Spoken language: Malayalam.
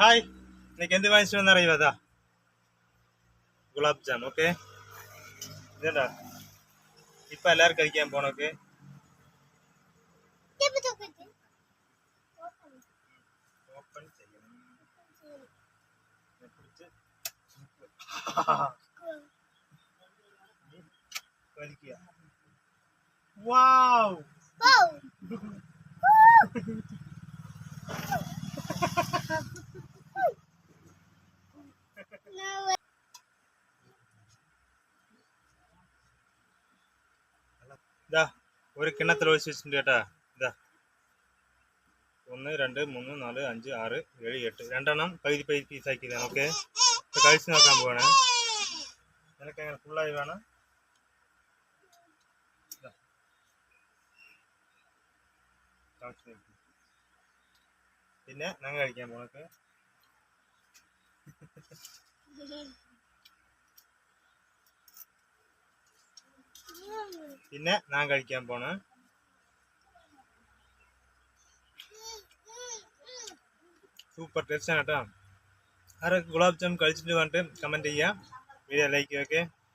ഹായ്, നിനക്ക് എന്ത് വാങ്ങിച്ചു അറിയുവാ? ഗുലാബ് ജാം. ഓക്കെ, ഇതേടാ ഇപ്പൊ എല്ലാരും കഴിക്കാൻ പോണോക്കെ. ഓപ്പൺ ചെയ്യണം. വലിക്കുക. വാവ്. ഇതാ ഒരു കിണ്ണത്തിൽ ഒഴിച്ച് വെച്ചിട്ടുണ്ട് കേട്ടാ. ഇതാ 1 2 3 4 5 6 7 8 രണ്ടെണ്ണം പകുതി പകുതി പീസാക്കിയതാണ്. ഓക്കെ, കഴിച്ച് നോക്കാൻ പോവാണ്. നിനക്ക് എങ്ങനെ ഫുള്ളായി വേണം? പിന്നെ ഞങ്ങൾ കഴിക്കാൻ പോണൊക്കെ. പിന്നെ ഞാൻ കഴിക്കാൻ പോണ സൂപ്പർ ടേസ്റ്റ് ആണ് കേട്ടോ. ആരൊക്കെ ഗുലാബ് ജാമുൻ കഴിച്ചിട്ട് പറഞ്ഞിട്ട് കമന്റ് ചെയ്യാം. Video like. ഓക്കെ.